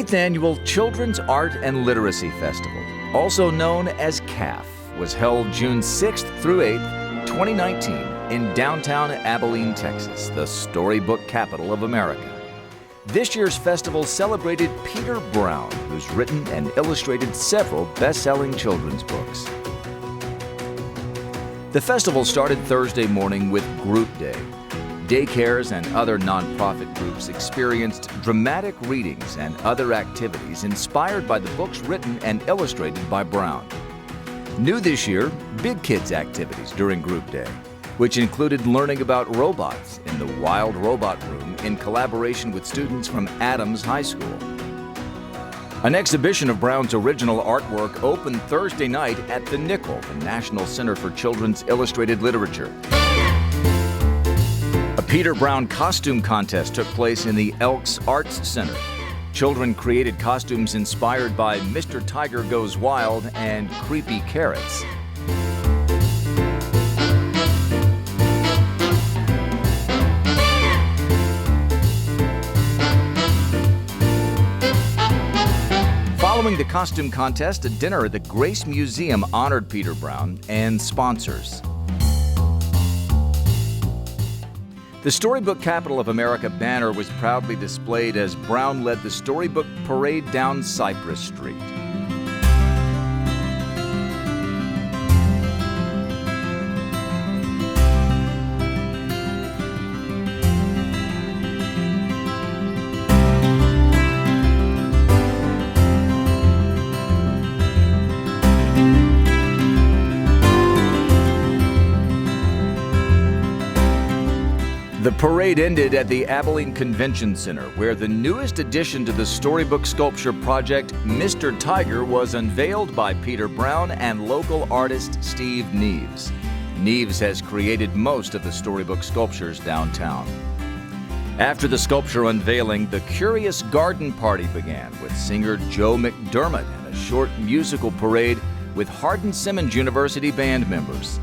8th Annual Children's Art and Literacy Festival, also known as CAF, was held June 6th through 8th, 2019 in downtown Abilene, Texas, the storybook capital of America. This year's festival celebrated Peter Brown, who's written and illustrated several best-selling children's books. The festival started Thursday morning with Group Day. Daycares and other nonprofit groups experienced dramatic readings and other activities inspired by the books written and illustrated by Brown. New this year, Big Kids activities during Group Day, which included learning about robots in the Wild Robot Room in collaboration with students from Adams High School. An exhibition of Brown's original artwork opened Thursday night at the Nickel, the National Center for Children's Illustrated Literature. A Peter Brown costume contest took place in the Elks Arts Center. Children created costumes inspired by Mr. Tiger Goes Wild and Creepy Carrots. Following the costume contest, a dinner at the Grace Museum honored Peter Brown and sponsors. The Storybook Capital of America banner was proudly displayed as Brown led the Storybook Parade down Cypress Street. The parade ended at the Abilene Convention Center, where the newest addition to the storybook sculpture project, Mr. Tiger, was unveiled by Peter Brown and local artist Steve Neves. Neves has created most of the storybook sculptures downtown. After the sculpture unveiling, the Curious Garden Party began with singer Joe McDermott and a short musical parade with Hardin-Simmons University band members.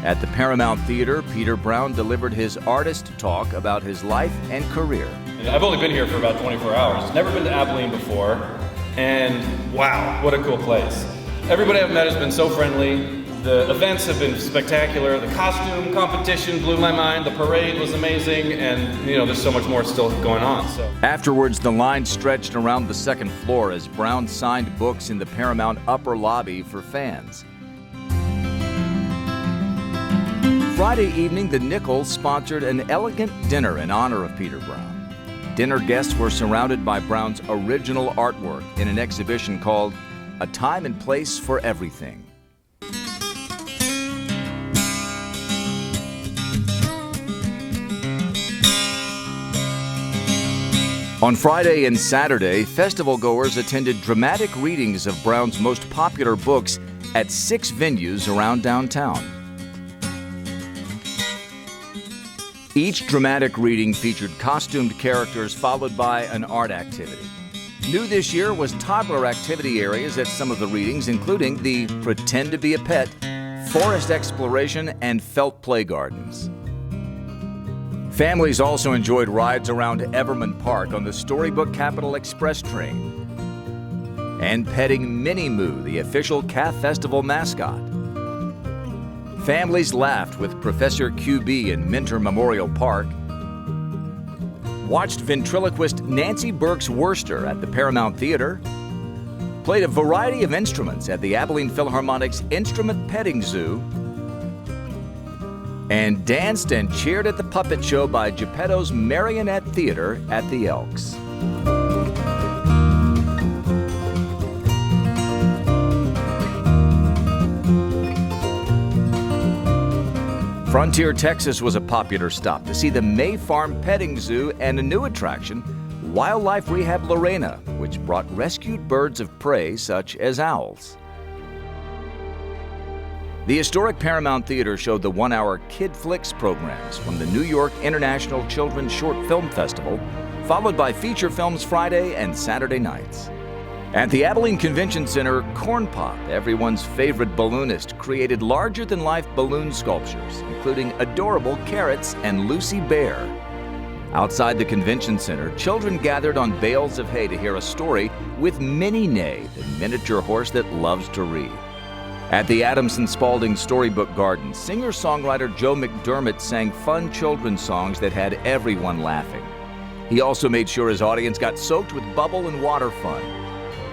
At the Paramount Theater, Peter Brown delivered his artist talk about his life and career. I've only been here for about 24 hours. Never been to Abilene before, and wow, what a cool place. Everybody I've met has been so friendly. The events have been spectacular. The costume competition blew my mind. The parade was amazing, and there's so much more still going on. Afterwards, the line stretched around the second floor as Brown signed books in the Paramount upper lobby for fans. Friday evening, the Nickel sponsored an elegant dinner in honor of Peter Brown. Dinner guests were surrounded by Brown's original artwork in an exhibition called A Time and Place for Everything. On Friday and Saturday, festival goers attended dramatic readings of Brown's most popular books at 6 venues around downtown. Each dramatic reading featured costumed characters followed by an art activity. New this year was toddler activity areas at some of the readings, including the Pretend to be a Pet, Forest Exploration, and Felt Play Gardens. Families also enjoyed rides around Everman Park on the Storybook Capital Express train and petting Minnie Moo, the official CAF Festival mascot. Families laughed with Professor QB in Mentor Memorial Park, watched ventriloquist Nancy Burke's Worcester at the Paramount Theater, played a variety of instruments at the Abilene Philharmonic's Instrument Petting Zoo, and danced and cheered at the puppet show by Geppetto's Marionette Theater at the Elks. Frontier, Texas was a popular stop to see the May Farm Petting Zoo and a new attraction, Wildlife Rehab Lorena, which brought rescued birds of prey such as owls. The historic Paramount Theater showed the one-hour Kid Flicks programs from the New York International Children's Short Film Festival, followed by feature films Friday and Saturday nights. At the Abilene Convention Center, Corn Pop, everyone's favorite balloonist, created larger-than-life balloon sculptures, including adorable Carrots and Lucy Bear. Outside the convention center, children gathered on bales of hay to hear a story with Minnie Neigh, the miniature horse that loves to read. At the Adamson Spalding Storybook Garden, singer-songwriter Joe McDermott sang fun children's songs that had everyone laughing. He also made sure his audience got soaked with bubble and water fun.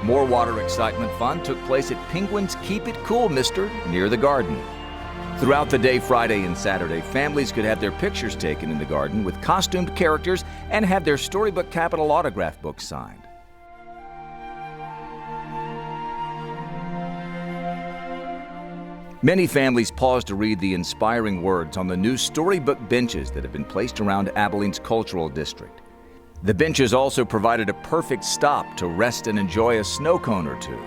More water excitement fun took place at Penguin's Keep It Cool, Mister, near the garden. Throughout the day, Friday and Saturday, families could have their pictures taken in the garden with costumed characters and have their Storybook Capital autograph books signed. Many families paused to read the inspiring words on the new storybook benches that have been placed around Abilene's cultural district. The benches also provided a perfect stop to rest and enjoy a snow cone or two.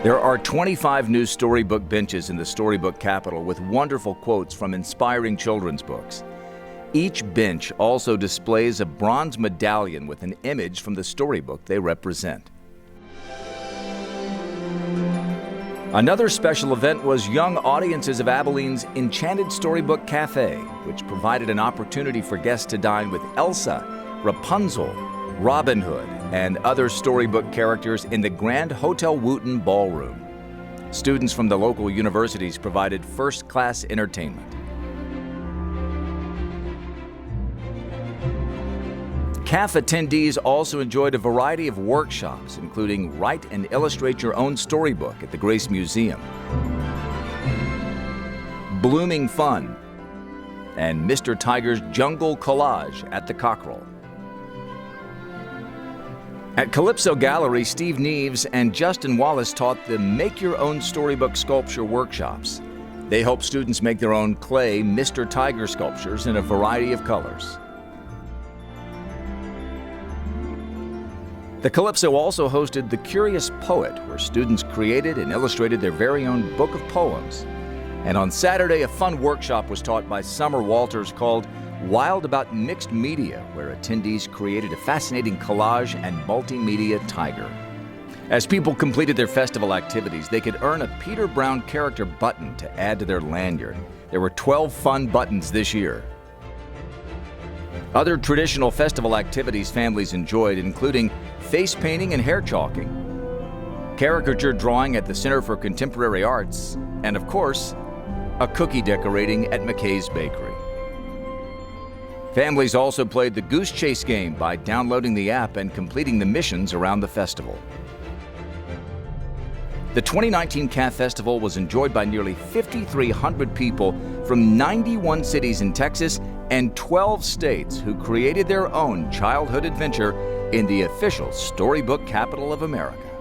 There are 25 new storybook benches in the Storybook Capital with wonderful quotes from inspiring children's books. Each bench also displays a bronze medallion with an image from the storybook they represent. Another special event was young audiences of Abilene's Enchanted Storybook Cafe, which provided an opportunity for guests to dine with Elsa, Rapunzel, Robin Hood, and other storybook characters in the Grand Hotel Wooten Ballroom. Students from the local universities provided first-class entertainment. CAF attendees also enjoyed a variety of workshops, including Write and Illustrate Your Own Storybook at the Grace Museum, Blooming Fun, and Mr. Tiger's Jungle Collage at the Cockerel. At Calypso Gallery, Steve Neves and Justin Wallace taught the Make Your Own Storybook Sculpture workshops. They help students make their own clay Mr. Tiger sculptures in a variety of colors. The Calypso also hosted The Curious Poet, where students created and illustrated their very own book of poems. And on Saturday, a fun workshop was taught by Summer Walters called Wild About Mixed Media, where attendees created a fascinating collage and multimedia tiger. As people completed their festival activities, they could earn a Peter Brown character button to add to their lanyard. There were 12 fun buttons this year. Other traditional festival activities families enjoyed, including face painting and hair chalking, caricature drawing at the Center for Contemporary Arts, and of course, a cookie decorating at McKay's Bakery. Families also played the Goose Chase game by downloading the app and completing the missions around the festival. The 2019 CAF Festival was enjoyed by nearly 5,300 people from 91 cities in Texas and 12 states who created their own childhood adventure in the official Storybook Capital of America.